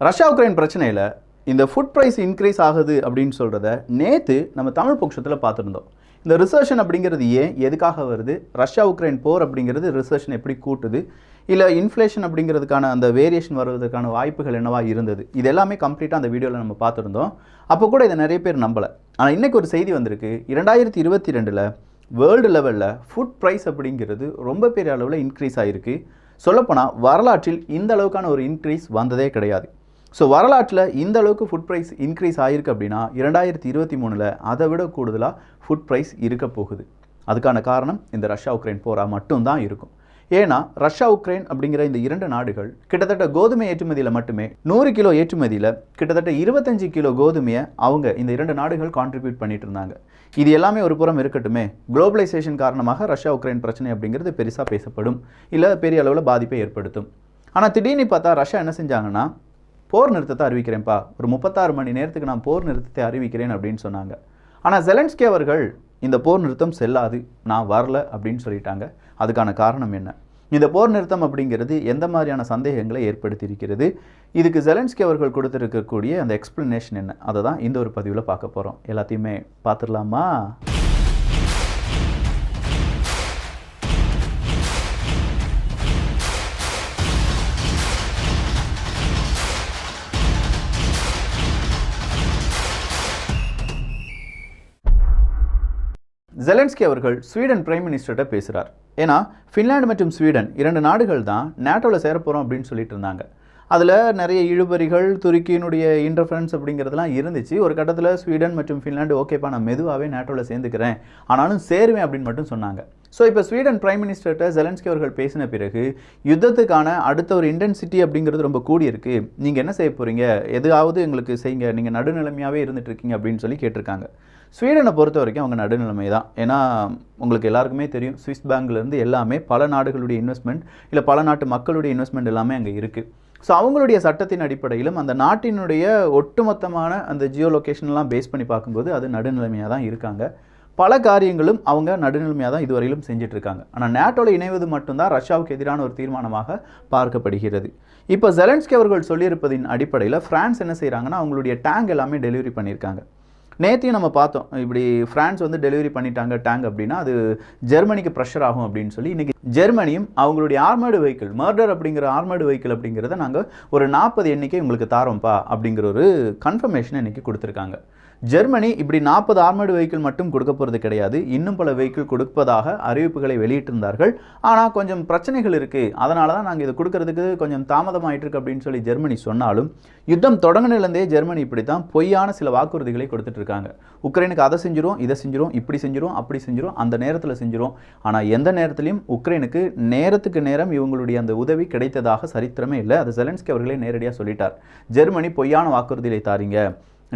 Russia Ukraine பிரச்சனையில் இந்த food price increase ஆகுது அப்படின்னு சொல்கிறத நேற்று நம்ம தமிழ் பட்சத்தில் பார்த்துருந்தோம். இந்த ரிசர்ஷன் அப்படிங்கிறது ஏன் எதுக்காக வருது, ரஷ்யா உக்ரைன் போர் அப்படிங்கிறது ரிசர்ஷன் எப்படி கூட்டுது, இல்லை இன்ஃப்ளேஷன் அப்படிங்கிறதுக்கான அந்த வேரியேஷன் வருவதற்கான வாய்ப்புகள் என்னவா இருந்தது, இது எல்லாமே கம்ப்ளீட்டாக அந்த வீடியோவில் நம்ம பார்த்துருந்தோம். அப்போ கூட இதை நிறைய பேர் நம்பலை. ஆனால் இன்றைக்கி ஒரு செய்தி வந்திருக்கு. 2022 வேர்ல்டு லெவலில் ஃபுட் ப்ரைஸ் அப்படிங்கிறது ரொம்ப பெரிய அளவில் இன்க்ரீஸ் ஆகிருக்கு. சொல்லப்போனால் வரலாற்றில் இந்த அளவுக்கான ஒரு இன்க்ரீஸ் வந்ததே கிடையாது. ஸோ வரலாற்றில் இந்த அளவுக்கு ஃபுட் ப்ரைஸ் இன்க்ரீஸ் ஆகிருக்கு அப்படின்னா 2023 அதை விட கூடுதலாக ஃபுட் ப்ரைஸ் இருக்க போகுது. அதுக்கான காரணம் இந்த ரஷ்யா உக்ரைன் போராக மட்டும்தான் இருக்கும். ஏன்னா ரஷ்யா உக்ரைன் அப்படிங்கிற இந்த இரண்டு நாடுகள் கிட்டத்தட்ட கோதுமை ஏற்றுமதியில் மட்டுமே 100 கிலோ ஏற்றுமதியில் கிட்டத்தட்ட 25 கிலோ கோதுமையை அவங்க இந்த இரண்டு நாடுகள் கான்ட்ரிபியூட் பண்ணிட்டு இருந்தாங்க. இது எல்லாமே ஒரு புறம் இருக்கட்டுமே, குளோபலைசேஷன் காரணமாக ரஷ்யா உக்ரைன் பிரச்சனை அப்படிங்கிறது பெருசாக பேசப்படும், இல்லை பெரிய அளவில் பாதிப்பை ஏற்படுத்தும். ஆனால் திடீர்னு பார்த்தா ரஷ்யா என்ன செஞ்சாங்கன்னா, போர் நிறுத்தத்தை அறிவிக்கிறேன்ப்பா, ஒரு 36 மணி நேரத்துக்கு நான் போர் நிறுத்தத்தை அறிவிக்கிறேன் அப்படின்னு சொன்னாங்க. ஆனால் ஜெலன்ஸ்கி அவர்கள் இந்த போர் நிறுத்தம் செல்லாது, நான் வரல அப்படின்னு சொல்லிட்டாங்க. அதுக்கான காரணம் என்ன, இந்த போர் நிறுத்தம் அப்படிங்கிறது எந்த மாதிரியான சந்தேகங்களை ஏற்படுத்தியிருக்கிறது, இதுக்கு ஜெலன்ஸ்கி அவர்கள் கொடுத்துருக்கக்கூடிய அந்த எக்ஸ்பிளனேஷன் என்ன, அதை தான் இந்த ஒரு பதிவில் பார்க்க போகிறோம். எல்லாத்தையுமே பார்த்துடலாமா? ஜெலன்ஸ்கி அவர்கள் ஸ்வீடன் பிரைம் மினிஸ்டர்கிட்ட பேசுகிறார். ஏன்னா ஃபின்லாந்து மற்றும் ஸ்வீடன் இரண்டு நாடுகள் தான் நேட்டோவில் சேரப்போகிறோம் அப்படின்னு சொல்லிட்டு இருந்தாங்க. அதில் நிறைய இழுபறிகள், துருக்கியினுடைய இன்டர்ஃபரன்ஸ் அப்படிங்கிறதுலாம் இருந்துச்சு. ஒரு கட்டத்தில் ஸ்வீடன் மற்றும் ஃபின்லாந்து ஓகேப்பா நான் மெதுவாகவே நேட்டோவில் சேர்ந்துக்கிறேன், ஆனாலும் சேருவேன் அப்படின்னு மட்டும் சொன்னாங்க. ஸோ இப்போ ஸ்வீடன் பிரைம் மினிஸ்டர்கிட்ட ஜெலன்ஸ்கி அவர்கள் பேசின பிறகு யுத்தத்துக்கான அடுத்த ஒரு இன்டென்சிட்டி அப்படிங்கிறது ரொம்ப கூடியிருக்கு, நீங்கள் என்ன செய்ய போகிறீங்க, எதாவது எங்களுக்கு செய்யுங்க, நீங்கள் நடுநிலைமையாகவே இருந்துட்டு இருக்கீங்க அப்படின்னு சொல்லி கேட்டிருக்காங்க. ஸ்வீடனை பொறுத்த வரைக்கும் அவங்க நடுநிலைமை தான். ஏன்னா உங்களுக்கு எல்லாருக்குமே தெரியும், ஸ்விஸ் பேங்க்லேருந்து எல்லாமே பல நாடுகளுடைய இன்வெஸ்ட்மெண்ட், இல்லை பல நாட்டு மக்களுடைய இன்வெஸ்ட்மெண்ட் எல்லாமே அங்கே இருக்குது. ஸோ அவங்களுடைய சட்டத்தின் அடிப்படையிலும் அந்த நாட்டினுடைய ஒட்டுமொத்தமான அந்த ஜியோ லொக்கேஷன்லாம் பேஸ் பண்ணி பார்க்கும்போது அது நடுநிலைமையாக தான் இருக்காங்க. பல காரியங்களும் அவங்க நடுநிலைமையாக தான் இதுவரையிலும் செஞ்சிட்ருக்காங்க. ஆனால் நேட்டோவில் இணைவது மட்டும்தான் ரஷ்யாவுக்கு எதிரான ஒரு தீர்மானமாக பார்க்கப்படுகிறது. இப்போ ஜெலன்ஸ்கி அவர்கள் சொல்லியிருப்பதின் அடிப்படையில் ஃப்ரான்ஸ் என்ன செய்கிறாங்கன்னா, அவங்களுடைய டேங்க் எல்லாமே டெலிவரி பண்ணியிருக்காங்க. நேற்றையும் நம்ம பார்த்தோம், இப்படி ஃப்ரான்ஸ் வந்து டெலிவரி பண்ணிட்டாங்க டேங்க் அப்படின்னா அது ஜெர்மனிக்கு ப்ரெஷர் ஆகும் அப்படின்னு சொல்லி இன்றைக்கி ஜெர்மனியும் அவங்களுடைய ஆர்மர்டு வெஹிக்கிள், மர்டர் அப்படிங்கிற ஆர்மர்டு வெஹிக்கிள் அப்படிங்கிறத நாங்கள் ஒரு 40 எண்ணிக்கை உங்களுக்கு தாரோம்ப்பா அப்படிங்கிற ஒரு கன்ஃபர்மேஷனை இன்றைக்கி கொடுத்துருக்காங்க. ஜெர்மனி இப்படி 40 ஆர்மர்டு வெஹிக்கிள் மட்டும் கொடுக்க போகிறது கிடையாது, இன்னும் பல வெஹிக்கிள் கொடுப்பதாக அறிவிப்புகளை வெளியிட்டிருந்தார்கள். ஆனால் கொஞ்சம் பிரச்சனைகள் இருக்குது, அதனால தான் நாங்கள் இதை கொடுக்கறதுக்கு கொஞ்சம் தாமதமாயிட்டு இருக்கு அப்படின்னு சொல்லி ஜெர்மனி சொன்னாலும், யுத்தம் தொடங்கினிலேருந்தே ஜெர்மனி இப்படி தான் பொய்யான சில வாக்குறுதிகளை கொடுத்துட்டு இருக்காங்க. உக்ரைனுக்கு அதை செஞ்சிரும், இதை செஞ்சிரும், இப்படி செஞ்சிரும், அப்படி செஞ்சிரும், அந்த நேரத்தில் செஞ்சிரும். ஆனால் எந்த நேரத்திலையும் உக்ரைனுக்கு நேரத்துக்கு நேரம் இவங்களுடைய அந்த உதவி கிடைத்ததாக சரித்திரமே இல்லை. அது ஜெலன்ஸ்கி அவர்களே நேரடியாக சொல்லிட்டார். ஜெர்மனி பொய்யான வாக்குறுதிகளை தாரீங்க,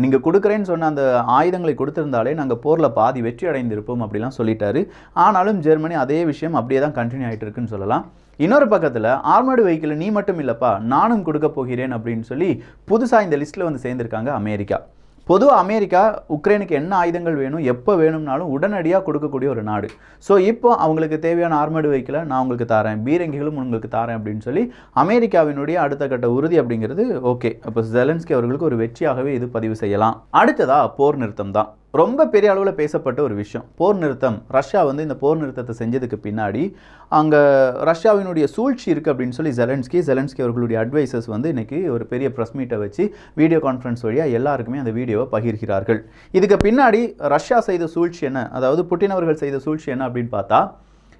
நீங்கள் கொடுக்குறேன்னு சொன்ன அந்த ஆயுதங்களை கொடுத்துருந்தாலே நாங்கள் போரில் பாதி வெற்றி அடைந்திருப்போம் அப்படிலாம் சொல்லிட்டாரு. ஆனாலும் ஜெர்மனி அதே விஷயம் அப்படியே தான் கண்டினியூ ஆகிட்டு இருக்குன்னு சொல்லலாம். இன்னொரு பக்கத்தில் ஆர்மர்டு வெஹிக்கிள் நீ மட்டும் இல்லைப்பா நானும் கொடுக்க போகிறேன் அப்படின்னு சொல்லி புதுசாக இந்த லிஸ்ட்டில் வந்து சேர்ந்துருக்காங்க அமெரிக்கா. பொதுவாக அமெரிக்கா உக்ரைனுக்கு என்ன ஆயுதங்கள் வேணும், எப்போ வேணும்னாலும் உடனடியாக கொடுக்கக்கூடிய ஒரு நாடு. ஸோ இப்போ அவங்களுக்கு தேவையான ஆர்மர்டு வெஹிக்கிளை நான் உங்களுக்கு தரேன், பீரங்கிகளும் உங்களுக்கு தரேன் அப்படின்னு சொல்லி அமெரிக்காவினுடைய அடுத்த கட்ட உறுதி அப்படிங்கிறது ஓகே. அப்போ ஜெலன்ஸ்கி அவர்களுக்கு ஒரு வெற்றியாகவே இது பதிவு செய்யலாம். அடுத்ததாக போர் நிறுத்தம் தான் ரொம்ப பெரிய அளவில் பேசப்பட்ட ஒரு விஷயம். போர் நிறுத்தம், ரஷ்யா வந்து இந்த போர் நிறுத்தத்தை செஞ்சதுக்கு பின்னாடி அங்கே ரஷ்யாவினுடைய சூழ்ச்சி இருக்குது அப்படின்னு சொல்லி ஜெலன்ஸ்கி அவர்களுடைய அட்வைசர்ஸ் வந்து இன்றைக்கி ஒரு பெரிய ப்ரெஸ் மீட்டை வச்சு வீடியோ கான்ஃபரன்ஸ் வழியாக எல்லாருக்குமே அந்த வீடியோவை பகிர்கிறார்கள். இதுக்கு பின்னாடி ரஷ்யா செய்த சூழ்ச்சி என்ன, அதாவது புட்டின் அவர்கள் செய்த சூழ்ச்சி என்ன அப்படின்னு பார்த்தா,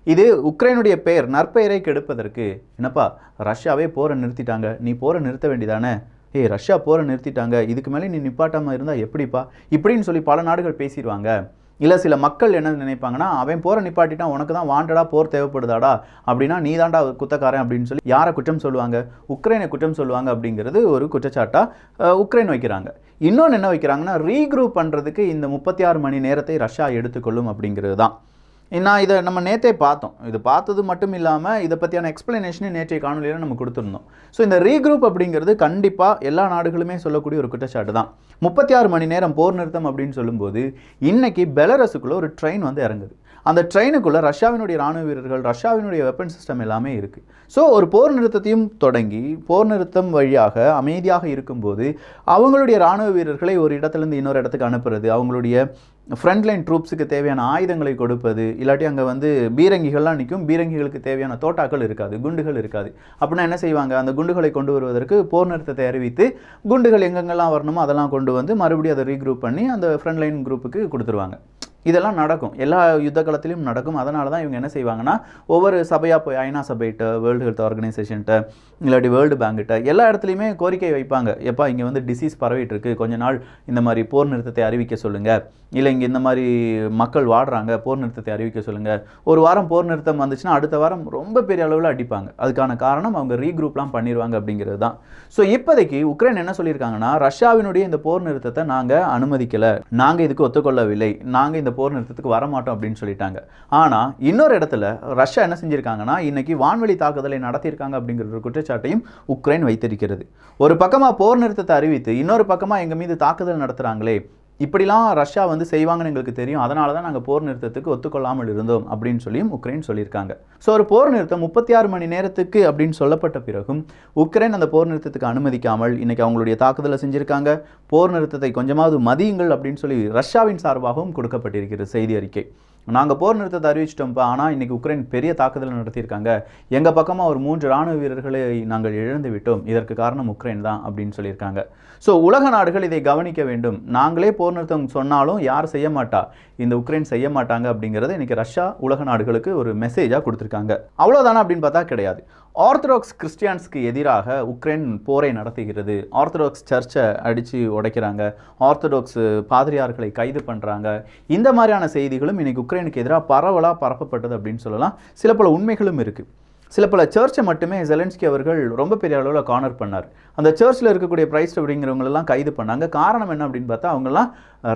இது உக்ரைனுடைய பெயர் நற்பெயரை கெடுப்பதற்கு, என்னப்பா ரஷ்யாவே போரை நிறுத்திட்டாங்க, நீ போரை நிறுத்த வேண்டியதானே, ரஷ்யா போரை நிறுத்திட்டாங்க, இதுக்கு மேலே நீ நிப்பாட்டாமல் இருந்தால் எப்படிப்பா இப்படின்னு சொல்லி பல நாடுகள் பேசிடுவாங்க. இல்லை சில மக்கள் என்ன நினைப்பாங்கன்னா, அவன் போரை நிப்பாட்டிட்டான், உனக்கு தான் வாண்டடா போர் தேவைப்படுதாடா, அப்படின்னா நீ தாண்டா குத்தக்காரன் அப்படின்னு சொல்லி யாரை குற்றம் சொல்லுவாங்க, உக்ரைனை குற்றம் சொல்லுவாங்க அப்படிங்கிறது ஒரு குற்றச்சாட்டாக உக்ரைன் வைக்கிறாங்க. இன்னொன்று என்ன வைக்கிறாங்கன்னா, ரீக்ரூப் பண்ணுறதுக்கு இந்த 36 மணி நேரத்தை ரஷ்யா எடுத்துக்கொள்ளும் அப்படிங்கிறது தான். நான் இதை நம்ம நேற்றே பார்த்தோம். இது பார்த்தது மட்டும் இல்லாமல் இதை பற்றியான எக்ஸ்பிளனேஷனு நேற்றைய காணொலியில் நம்ம கொடுத்துருந்தோம். ஸோ இந்த ரீக்ரூப் அப்படிங்கிறது கண்டிப்பாக எல்லா நாடுகளுமே சொல்லக்கூடிய ஒரு குற்றச்சாட்டு தான். 36 மணி நேரம் போர் நிறுத்தம் அப்படின்னு சொல்லும்போது இன்றைக்கி பெலரஸுக்குள்ளே ஒரு ட்ரெயின் வந்து இறங்குது. அந்த ட்ரெயினுக்குள்ளே ரஷ்யாவினுடைய ராணுவ வீரர்கள், ரஷ்யாவினுடைய வெப்பன் சிஸ்டம் எல்லாமே இருக்குது. ஸோ ஒரு போர் நிறுத்தத்தையும் தொடங்கி போர் நிறுத்தம் வழியாக அமைதியாக இருக்கும்போது அவங்களுடைய ராணுவ வீரர்களை ஒரு இடத்துலேருந்து இன்னொரு இடத்துக்கு அனுப்புறது, அவங்களுடைய ஃப்ரண்ட்லைன் ட்ரூப்ஸுக்கு தேவையான ஆயுதங்களை கொடுப்பது, இல்லாட்டி அங்கே வந்து பீரங்கிகள்லாம் நிற்கும், பீரங்கிகளுக்கு தேவையான தோட்டாக்கள் இருக்காது, குண்டுகள் இருக்காது. அப்படின்னா என்ன செய்வாங்க, அந்த குண்டுகளை கொண்டு வருவதற்கு போர் நிறுத்தத்தை அறிவித்து குண்டுகள் எங்கெங்கெல்லாம் வரணுமோ அதெல்லாம் கொண்டு வந்து மறுபடியும் அதை ரீக்ரூப் பண்ணி அந்த ஃப்ரண்ட்லைன் குரூப்புக்கு கொடுத்துருவாங்க. இதெல்லாம் நடக்கும், எல்லா யுத்த காலத்திலையும் நடக்கும். அதனால தான் இவங்க என்ன செய்வாங்கன்னா ஒவ்வொரு சபையாக போய் ஐநா சபைகிட்ட, வேர்ல்டு ஹெல்த் ஆர்கனைசேஷன்கிட்ட, இல்லாட்டி வேர்ல்டு பேங்க்கிட்ட எல்லா இடத்துலையுமே கோரிக்கை வைப்பாங்க. எப்போ இங்கே வந்து டிசீஸ் பரவிட்டு இருக்கு, கொஞ்ச நாள் இந்த மாதிரி போர் நிறுத்தத்தை அறிவிக்க சொல்லுங்கள், இல்லை இங்கே இந்த மாதிரி மக்கள் வாடுறாங்க, போர் நிறுத்தத்தை அறிவிக்க சொல்லுங்கள். ஒரு வாரம் போர் நிறுத்தம் வந்துச்சுன்னா அடுத்த வாரம் ரொம்ப பெரிய அளவில் அடிப்பாங்க. அதுக்கான காரணம் அவங்க ரீக்ரூப்லாம் பண்ணிடுவாங்க அப்படிங்கிறது தான். ஸோ இப்போதைக்கு உக்ரைன் என்ன சொல்லியிருக்காங்கன்னா, ரஷ்யாவினுடைய இந்த போர் நிறுத்தத்தை நாங்கள் அனுமதிக்கலை, நாங்கள் இதுக்கு ஒத்துக்கொள்ளவில்லை, நாங்கள் இந்த போர் நிறுத்தத்துக்கு வரமாட்டோம் அப்படின்னு சொல்லிட்டாங்க. ஆனால் இன்னொரு இடத்துல ரஷ்யா என்ன செஞ்சிருக்காங்கன்னா, இன்னைக்கு வான்வெளி தாக்குதலை நடத்தியிருக்காங்க அப்படிங்கிற ஒரு குற்றச்சாட்டையும் உக்ரைன் வைத்திருக்கிறது. ஒரு பக்கமாக போர் நிறுத்தத்தை அறிவித்து இன்னொரு பக்கமாக எங்கள் மீது தாக்குதல் நடத்துகிறாங்களே, இப்படிலாம் ரஷ்யா வந்து செய்வாங்கன்னு எங்களுக்கு தெரியும், அதனால தான் நாங்கள் போர் நிறுத்தத்துக்கு ஒத்துக்கொள்ளாமல் இருந்தோம் அப்படின்னு சொல்லியும் உக்ரைன் சொல்லியிருக்காங்க. ஸோ ஒரு போர் நிறுத்தம் 36 மணி நேரத்துக்கு அப்படின்னு சொல்லப்பட்ட பிறகும் உக்ரைன் அந்த போர் நிறுத்தத்துக்கு அனுமதிக்காமல் இன்னைக்கு அவங்களுடைய தாக்குதலை செஞ்சுருக்காங்க. போர் நிறுத்தத்தை கொஞ்சமாவது மதியுங்கள் அப்படின்னு சொல்லி ரஷ்யாவின் சார்பாகவும் கொடுக்கப்பட்டிருக்கிறது செய்தி அறிக்கை. நாங்கள் போர் நிறுத்தத்தை அறிவிச்சிட்டோம்ப்பா, ஆனால் இன்றைக்கி உக்ரைன் பெரிய தாக்குதல் நடத்தியிருக்காங்க, எங்கள் பக்கமாக ஒரு 3 இராணுவ வீரர்களை நாங்கள் இழந்து விட்டோம், இதற்கு காரணம் உக்ரைன் தான் அப்படின்னு சொல்லியிருக்காங்க. ஸோ உலக நாடுகள் இதை கவனிக்க வேண்டும். நாங்களே போர் நிறுத்தம் சொன்னாலும் யார் செய்ய மாட்டா, இந்த உக்ரைன் செய்ய மாட்டாங்க அப்படிங்கிறத இன்றைக்கி ரஷ்யா உலக நாடுகளுக்கு ஒரு மெசேஜாக கொடுத்துருக்காங்க. அவ்வளோதானா அப்படின்னு பார்த்தா கிடையாது. ஆர்த்தடாக்ஸ் கிறிஸ்டியான்ஸ்க்கு எதிராக உக்ரைன் போரை நடத்துகிறது. ஆர்த்தடாக்ஸ் சர்ச்சை அடித்து உடைக்கிறாங்க, ஆர்த்தடாக்ஸ் பாதிரியார்களை கைது பண்ணுறாங்க. இந்த மாதிரியான செய்திகளும் இன்றைக்கி உக்ரைனுக்கு எதிராக பரவலாக பரப்பப்பட்டது அப்படின்னு சொல்லலாம். சில பல உண்மைகளும் இருக்குது. சில பல சர்ச்சை மட்டுமே ஜெலன்ஸ்கி அவர்கள் ரொம்ப பெரிய அளவில் கார்னர் பண்ணார். அந்த சர்ச்சில் இருக்கக்கூடிய பிரைஸ் அப்படிங்கிறவங்களெல்லாம் கைது பண்ணாங்க. காரணம் என்ன அப்படின்னு பார்த்தா, அவங்கெல்லாம்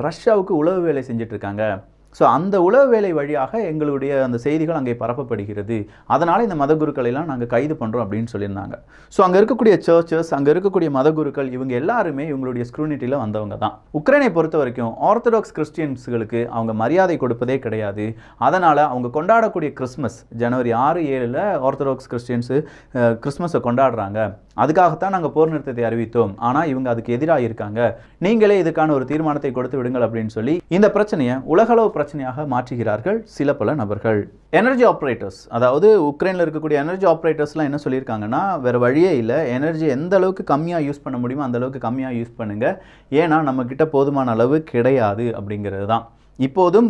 ரஷ்யாவுக்கு உளவு வேலை செஞ்சுட்டு இருக்காங்க. ஸோ அந்த உளவு வேலை வழியாக எங்களுடைய அந்த செய்திகள் அங்கே பரப்பப்படுகிறது, அதனால் இந்த மதகுருக்களெல்லாம் நாங்கள் கைது பண்ணுறோம் அப்படின்னு சொல்லியிருந்தாங்க. ஸோ அங்கே இருக்கக்கூடிய சர்ச்சஸ், அங்கே இருக்கக்கூடிய மதகுருக்கள் இவங்க எல்லாருமே இவங்களுடைய ஸ்க்ரூனிட்டியில் வந்தவங்க தான். உக்ரைனை பொறுத்த வரைக்கும் ஆர்த்தடாக்ஸ் கிறிஸ்டியன்ஸுகளுக்கு அவங்க மரியாதை கொடுப்பதே கிடையாது. அதனால் அவங்க கொண்டாடக்கூடிய கிறிஸ்மஸ் ஜனவரி 6-7 ஆர்த்தடாக்ஸ் கிறிஸ்டியன்ஸு கிறிஸ்மஸை கொண்டாடுறாங்க. அதுக்காகத்தான் நாங்கள் போர் நிறுத்தத்தை அறிவித்தோம், ஆனால் இவங்க அதுக்கு எதிராக இருக்காங்க, நீங்களே இதுக்கான ஒரு தீர்மானத்தை கொடுத்து விடுங்கள் அப்படின்னு சொல்லி இந்த பிரச்சனையை உலகளவு பிரச்சனையாக மாற்றுகிறார்கள் சில பல நபர்கள். எனர்ஜி ஆப்ரேட்டர்ஸ், அதாவது உக்ரைனில் இருக்கக்கூடிய எனர்ஜி ஆப்ரேட்டர்ஸ்லாம் என்ன சொல்லியிருக்காங்கன்னா, வேறு வழியே இல்லை, எனர்ஜி எந்த அளவுக்கு கம்மியாக யூஸ் பண்ண முடியுமோ அந்த அளவுக்கு கம்மியாக யூஸ் பண்ணுங்கள், ஏன்னா நம்மக்கிட்ட போதுமான அளவு கிடையாது அப்படிங்கிறது தான். இப்போதும்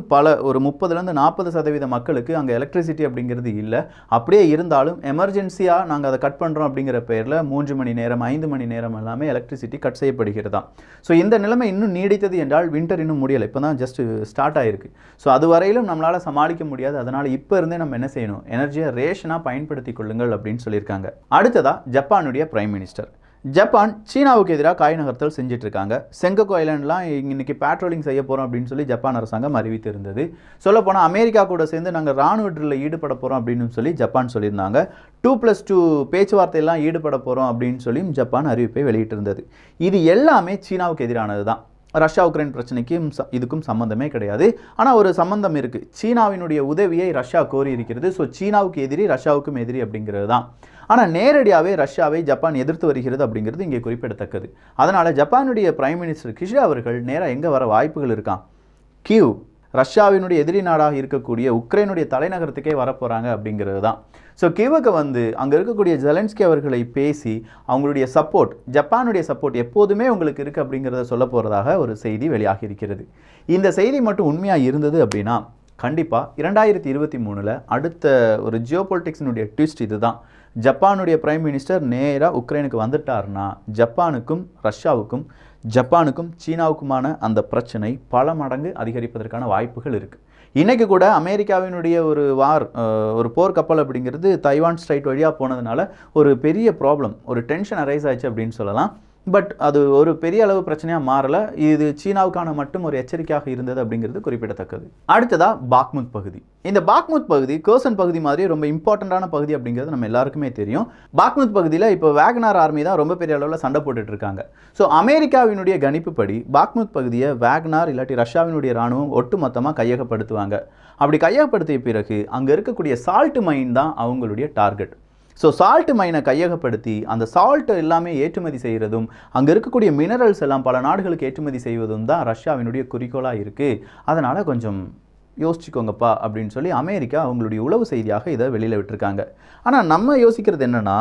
ஒரு 30-40% மக்களுக்கு அங்கே எலக்ட்ரிசிட்டி அப்படிங்கிறது இல்லை. அப்படியே இருந்தாலும் எமர்ஜென்சியாக நாங்கள் அதை கட் பண்ணுறோம் அப்படிங்கிற பேரில் 3 மணி நேரம் 5 மணி நேரம் எல்லாமே எலக்ட்ரிசிட்டி கட் செய்யப்படுகிறதா. ஸோ இந்த நிலைமை இன்னும் நீடித்தது என்றால் வின்டர் இன்னும் முடியலை, இப்போ தான் ஜஸ்ட் ஸ்டார்ட் ஆகிருக்கு. ஸோ அது வரையிலும் நம்மளால் சமாளிக்க முடியாது. அதனால் இப்போ இருந்தே நம்ம என்ன செய்யணும், எனர்ஜியை ரேஷனாக பயன்படுத்தி கொள்ளுங்கள் அப்படின்னு சொல்லியிருக்காங்க. அடுத்ததாக ஜப்பானுடைய பிரைம் மினிஸ்டர். ஜப்பான் சீனாவுக்கு எதிராக காய் நகர்த்தல் செஞ்சுட்டு இருக்காங்க. செங்கோக்கு ஐலாண்ட்லாம் இன்னைக்கு பேட்ரோலிங் செய்ய போகிறோம் அப்படின்னு சொல்லி ஜப்பான் அரசாங்கம் அறிவித்து இருந்தது. சொல்லப்போனால் அமெரிக்கா கூட சேர்ந்து நாங்கள் ராணுவ ட்ரில்லில் ஈடுபட போகிறோம் அப்படின்னு சொல்லி ஜப்பான் சொல்லியிருந்தாங்க. 2+2 பேச்சுவார்த்தையெல்லாம் ஈடுபட போகிறோம் அப்படின்னு சொல்லி ஜப்பான் அறிவிப்பை வெளியிட்டிருந்தது. இது எல்லாமே சீனாவுக்கு எதிரானது தான். ரஷ்யா உக்ரைன் பிரச்சனைக்கும் இதுக்கும் சம்மந்தமே கிடையாது. ஆனால் ஒரு சம்மந்தம் இருக்குது. சீனாவினுடைய உதவியை ரஷ்யா கோரி இருக்கிறது. ஸோ சீனாவுக்கு எதிரி ரஷ்யாவுக்கும் எதிரி அப்படிங்கிறது தான். ஆனால் நேரடியாகவே ரஷ்யாவை ஜப்பான் எதிர்த்து வருகிறது அப்படிங்கிறது இங்கே குறிப்பிடத்தக்கது. அதனால் ஜப்பானுடைய பிரைம் மினிஸ்டர் கிஷிடா அவர்கள் நேராக எங்கே வர வாய்ப்புகள் இருக்கான், கீவ், ரஷ்யாவினுடைய எதிரி நாடாக இருக்கக்கூடிய உக்ரைனுடைய தலைநகரத்துக்கே வரப்போகிறாங்க அப்படிங்கிறது தான். ஸோ கீவுக்கு அங்கே இருக்கக்கூடிய ஜெலன்ஸ்கி அவர்களை பேசி அவங்களுடைய சப்போர்ட், ஜப்பானுடைய சப்போர்ட் எப்போதுமே உங்களுக்கு இருக்குது அப்படிங்கிறத சொல்ல போகிறதாக ஒரு செய்தி வெளியாகி இருக்கிறது. இந்த செய்தி மட்டும் உண்மையாக இருந்தது அப்படின்னா கண்டிப்பாக 2023 அடுத்த ஒரு ஜியோபொலிட்டிக்ஸினுடைய ட்விஸ்ட் இது தான். ஜப்பானுடைய பிரைம் மினிஸ்டர் நேராக உக்ரைனுக்கு வந்துட்டார்னா ஜப்பானுக்கும் ரஷ்யாவுக்கும், ஜப்பானுக்கும் சீனாவுக்குமான அந்த பிரச்சனை பல மடங்கு அதிகரிப்பதற்கான வாய்ப்புகள் இருக்குது. இன்றைக்கு கூட அமெரிக்காவினுடைய ஒரு போர் கப்பல் அப்படிங்கிறது தைவான் ஸ்ட்ரைட் வழியாக போனதுனால ஒரு பெரிய ப்ராப்ளம், ஒரு டென்ஷன் அரைஸ் ஆயிடுச்சு அப்படின்னு சொல்லலாம். பட் அது ஒரு பெரிய அளவு பிரச்சனையாக மாறல. இது சீனாவுக்கான மட்டும் ஒரு எச்சரிக்கையாக இருந்தது அப்படிங்கிறது குறிப்பிடத்தக்கது. அடுத்ததா பாக்முத் பகுதி. இந்த பாக்முத் பகுதி கர்சன் பகுதி மாதிரி ரொம்ப இம்பார்ட்டண்டான பகுதி அப்படிங்கிறது நம்ம எல்லாருக்குமே தெரியும். பாக்முத் பகுதியில் இப்போ வேக்னர் ஆர்மி தான் ரொம்ப பெரிய அளவில் சண்டை போட்டுட்டு இருக்காங்க. ஸோ அமெரிக்காவினுடைய கணிப்புப்படி பாக்முத் பகுதியை வேக்னார் இல்லாட்டி ரஷ்யாவினுடைய ராணுவம் ஒட்டுமொத்தமாக கையகப்படுத்துவாங்க. அப்படி கையகப்படுத்திய பிறகு அங்கே இருக்கக்கூடிய சால்ட் மைன் தான் அவங்களுடைய டார்கெட். ஸோ சால்ட் மைனை கையகப்படுத்தி அந்த சால்ட் எல்லாமே ஏற்றுமதி செய்கிறதும் அங்கே இருக்கக்கூடிய மினரல்ஸ் எல்லாம் பல நாடுகளுக்கு ஏற்றுமதி செய்வதும் தான் ரஷ்யாவினுடைய குறிக்கோளாக இருக்குது. அதனால் கொஞ்சம் யோசிச்சுக்கோங்கப்பா அப்படின்னு சொல்லி அமெரிக்கா அவங்களுடைய உளவு செய்தியாக இதை வெளியில் விட்டுருக்காங்க. ஆனால் நம்ம யோசிக்கிறது என்னென்னா,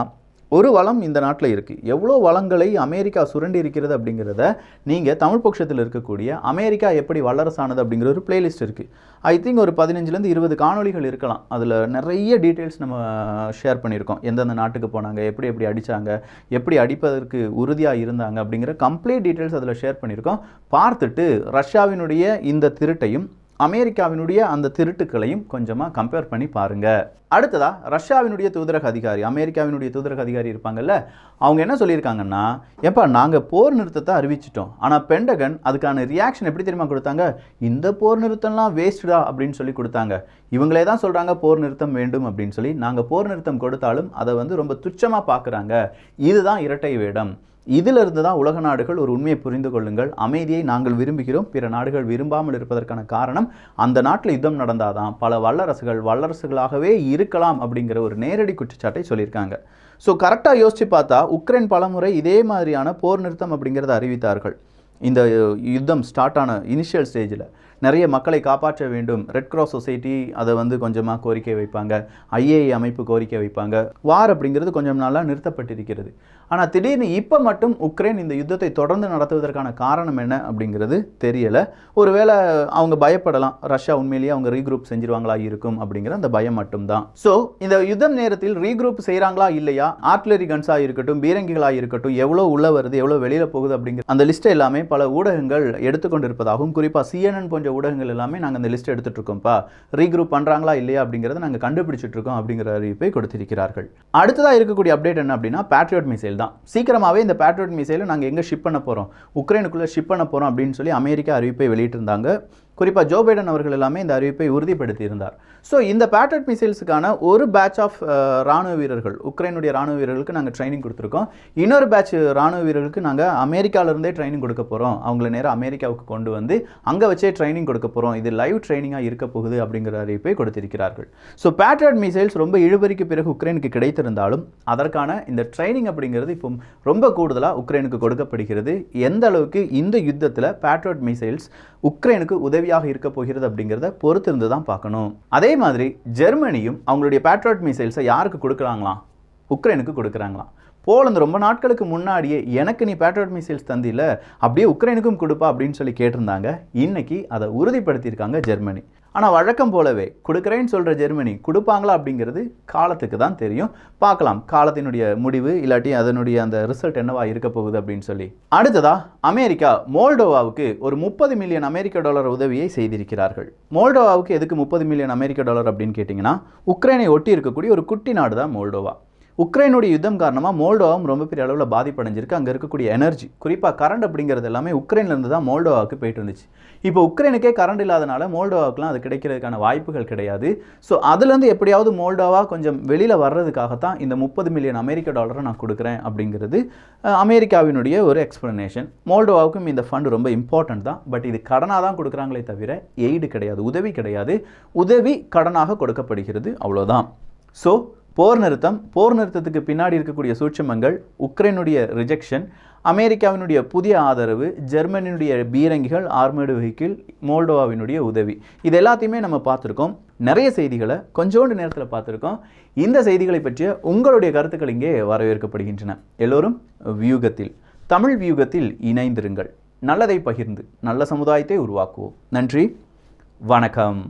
ஒரு வளம் இந்த நாட்டில் இருக்குது, எவ்வளோ வளங்களை அமெரிக்கா சுரண்டி இருக்கிறது அப்படிங்கிறத நீங்கள் தமிழ் பட்சத்தில் இருக்கக்கூடிய அமெரிக்கா எப்படி வல்லரசானது அப்படிங்கிற ஒரு பிளேலிஸ்ட் இருக்குது. ஐ திங்க் ஒரு 15லேருந்து 20 காணொலிகள் இருக்கலாம். அதில் நிறைய டீட்டெயில்ஸ் நம்ம ஷேர் பண்ணியிருக்கோம். எந்தெந்த நாட்டுக்கு போனாங்க, எப்படி எப்படி அடித்தாங்க, எப்படி அடிப்பதற்கு உறுதியாக இருந்தாங்க அப்படிங்கிற கம்ப்ளீட் டீட்டெயில்ஸ் அதில் ஷேர் பண்ணியிருக்கோம். பார்த்துட்டு ரஷ்யாவினுடைய இந்த திருட்டையும் அமெரிக்காவினுடைய அந்த திருட்டுக்களையும் கொஞ்சமாக கம்பேர் பண்ணி பாருங்கள். அடுத்ததாக ரஷ்யாவினுடைய தூதரக அதிகாரி, அமெரிக்காவினுடைய தூதரக அதிகாரி இருப்பாங்கல்ல, அவங்க என்ன சொல்லியிருக்காங்கன்னா, ஏப்பா நாங்கள் போர் நிறுத்தத்தை அறிவிச்சிட்டோம், ஆனால் பென்டகன் அதுக்கான ரியாக்ஷன் எப்படி தெரியுமா கொடுத்தாங்க, இந்த போர் நிறுத்தம்லாம் வேஸ்ட்டா அப்படின்னு சொல்லி கொடுத்தாங்க. இவங்களே தான் சொல்கிறாங்க போர் நிறுத்தம் வேண்டும் அப்படின்னு சொல்லி. நாங்கள் போர் நிறுத்தம் கொடுத்தாலும் அதை ரொம்ப துச்சமாக பார்க்குறாங்க. இதுதான் இரட்டை வேடம். இதிலிருந்து தான் உலக நாடுகள் ஒரு உண்மையை புரிந்து கொள்ளுங்கள், அமைதியை நாங்கள் விரும்புகிறோம், பிற நாடுகள் விரும்பாமல் இருப்பதற்கான காரணம் அந்த நாட்டில் யுத்தம் நடந்தாதான் பல வல்லரசுகளாகவே இருக்கலாம் அப்படிங்கிற ஒரு நேரடி குற்றச்சாட்டை சொல்லியிருக்காங்க. ஸோ கரெக்டாக யோசித்து பார்த்தா உக்ரைன் பலமுறை இதே மாதிரியான போர் நிறுத்தம் அப்படிங்கிறத அறிவித்தார்கள். இந்த யுத்தம் ஸ்டார்ட் ஆன இனிஷியல் ஸ்டேஜில் நிறைய மக்களை காப்பாற்ற வேண்டும், ரெட் கிராஸ் சொசைட்டி அதை கொஞ்சமாக கோரிக்கை வைப்பாங்க, ஐஏஏ அமைப்பு கோரிக்கை வைப்பாங்க. வார் அப்படிங்கிறது கொஞ்சம் நாளாக நிறுத்தப்பட்டிருக்கிறது. ஆனால் திடீர்னு இப்போ மட்டும் உக்ரைன் இந்த யுத்தத்தை தொடர்ந்து நடத்துவதற்கான காரணம் என்ன அப்படிங்கிறது தெரியலை. ஒருவேளை அவங்க பயப்படலாம், ரஷ்யா உண்மையிலேயே அவங்க ரீக்ரூப் செஞ்சிருவாங்களா இருக்கும் அப்படிங்கிற அந்த பயம் மட்டும்தான். ஸோ இந்த யுத்தம் நேரத்தில் ரீக்ரூப் செய்கிறாங்களா இல்லையா, ஆர்ட்லரி கன்ஸாக இருக்கட்டும், பீரங்கிகளாக இருக்கட்டும், எவ்வளோ உள்ள வருது எவ்வளோ வெளியில் போகுது அப்படிங்கிற அந்த லிஸ்ட்டை எல்லாமே பல ஊடகங்கள் எடுத்துக்கொண்டு இருப்பதாகவும், குறிப்பாக CNN போன்ற ஊடகங்கள் எல்லாமே நாங்கள் அந்த லிஸ்ட் எடுத்துட்டு இருக்கோம்ப்பா, ரீக்ரூப் பண்ணுறாங்களா இல்லையா அப்படிங்கிறத நாங்கள் கண்டுபிடிச்சிட்டு இருக்கோம் அப்படிங்கிற அறிவிப்பை கொடுத்திருக்கிறார்கள். அடுத்ததாக இருக்கக்கூடிய அப்டேட் என்ன அப்படின்னா, பேட்ரியாட் மிசைல் தான். சீக்கிரமாகவே இந்த பேட்ரியாட் மிசைலை நாங்கள் எங்கே ஷிப் பண்ண போகிறோம், உக்ரைனுக்குள்ளே ஷிப் பண்ண போகிறோம் அப்படின்னு சொல்லி அமெரிக்கா அறிவிப்பை வெளியிட்டிருந்தாங்க. குறிப்பாக ஜோ பைடன் அவர்கள் எல்லாமே இந்த அறிவிப்பை உறுதிப்படுத்தி இருந்தார். ஸோ இந்த பேட்ரியாட் மிசைல்ஸுக்கான ஒரு பேட்ச் ஆஃப் ராணுவ வீரர்கள், உக்ரைனுடைய ராணுவ வீரர்களுக்கு நாங்கள் ட்ரைனிங் கொடுத்துருக்கோம். இன்னொரு பேட்ச் ராணுவ வீரர்களுக்கு நாங்கள் அமெரிக்காவிலிருந்தே ட்ரைனிங் கொடுக்க போகிறோம். அவங்கள நேராக அமெரிக்காவுக்கு கொண்டு வந்து அங்கே வச்சே ட்ரைனிங் கொடுக்க போகிறோம். இது லைவ் ட்ரைனிங்காக இருக்க போகுது அப்படிங்கிற அறிவிப்பை கொடுத்திருக்கிறார்கள். ஸோ பேட்ரியாட் மிசைல்ஸ் ரொம்ப இழுபறிக்கு பிறகு உக்ரைனுக்கு கிடைத்திருந்தாலும் அதற்கான இந்த ட்ரைனிங் அப்படிங்கிறது இப்போ ரொம்ப கூடுதலாக உக்ரைனுக்கு கொடுக்கப்படுகிறது. எந்த அளவுக்கு இந்த யுத்தத்தில் பேட்ரியாட் மிசைல்ஸ் உக்ரைனுக்கு உதவியாக இருக்க போகிறது அப்படிங்கிறத பொறுத்திருந்து தான் பார்க்கணும். அதே மாதிரி ஜெர்மனியும் அவங்களுடைய பேட்ரியாட் மிசைல்ஸை யாருக்கு கொடுக்குறாங்களாம், உக்ரைனுக்கு கொடுக்குறாங்களாம். போலந்து ரொம்ப நாட்களுக்கு முன்னாடியே எனக்கு நீ பேட்ரியாட் மிசைல்ஸ் தந்தில, அப்படியே உக்ரைனுக்கும் கொடுப்பா அப்படின்னு சொல்லி கேட்டிருந்தாங்க. இன்னைக்கு அதை உறுதிப்படுத்தியிருக்காங்க ஜெர்மனி. ஆனால் வழக்கம் போலவே கொடுக்குறேன்னு சொல்கிற ஜெர்மனி கொடுப்பாங்களா அப்படிங்கிறது காலத்துக்கு தான் தெரியும். பார்க்கலாம் காலத்தினுடைய முடிவு, இல்லாட்டி அதனுடைய அந்த ரிசல்ட் என்னவா இருக்க போகுது அப்படின்னு சொல்லி. அடுத்ததா அமெரிக்கா மோல்டோவாவுக்கு ஒரு $30 மில்லியன் அமெரிக்க உதவியை செய்திருக்கிறார்கள். மோல்டோவாவுக்கு எதுக்கு $30 மில்லியன் அமெரிக்க அப்படின்னு கேட்டிங்கன்னா, உக்ரைனை ஒட்டி இருக்கக்கூடிய ஒரு குட்டி நாடு தான் மோல்டோவா. உக்ரைனுடைய யுத்தம் காரணமாக மோல்டோவாவும் ரொம்ப பெரிய அளவில் பாதிப்படைஞ்சிருக்கு. அங்கே இருக்கக்கூடிய எனர்ஜி, குறிப்பாக கரண்ட் அப்படிங்கிறது எல்லாமே உக்ரைன்லேருந்து தான் மோல்டோவாவுக்கு போயிட்டு இருந்துச்சு. இப்போ உக்ரைனுக்கே கரண்ட் இல்லாதனால மோல்டோவாவுக்குலாம் அது கிடைக்கிறதுக்கான வாய்ப்புகள் கிடையாது. ஸோ அதுலேருந்து எப்படியாவது மோல்டோவா கொஞ்சம் வெளியில் வர்றதுக்காகத்தான் இந்த $30 மில்லியன் அமெரிக்க நான் கொடுக்குறேன் அப்படிங்கிறது அமெரிக்காவினுடைய ஒரு எக்ஸ்பிளனேஷன். மோல்டோவாவுக்கும் இந்த ஃபண்ட் ரொம்ப இம்பார்ட்டன்ட் தான். பட் இது கடனாக தான் கொடுக்குறாங்களே தவிர எய்டு கிடையாது, உதவி கிடையாது. உதவி கடனாக கொடுக்கப்படுகிறது, அவ்வளோதான். ஸோ போர் நிறுத்தத்துக்கு பின்னாடி இருக்கக்கூடிய சூட்சமங்கள், உக்ரைனுடைய ரிஜெக்ஷன், அமெரிக்காவினுடைய புதிய ஆதரவு, ஜெர்மனியுடைய பீரங்கிகள், ஆர்மர்டு வெஹிக்கிள், மோல்டோவாவினுடைய உதவி, இது எல்லாத்தையுமே நம்ம பார்த்துருக்கோம். நிறைய செய்திகளை கொஞ்சோண்டு நேரத்தில் பார்த்துருக்கோம். இந்த செய்திகளை பற்றிய உங்களுடைய கருத்துக்கள் இங்கே வரவேற்கப்படுகின்றன. எல்லோரும் தமிழ் வியூகத்தில் இணைந்திருங்கள். நல்லதை பகிர்ந்து நல்ல சமுதாயத்தை உருவாக்குவோம். நன்றி, வணக்கம்.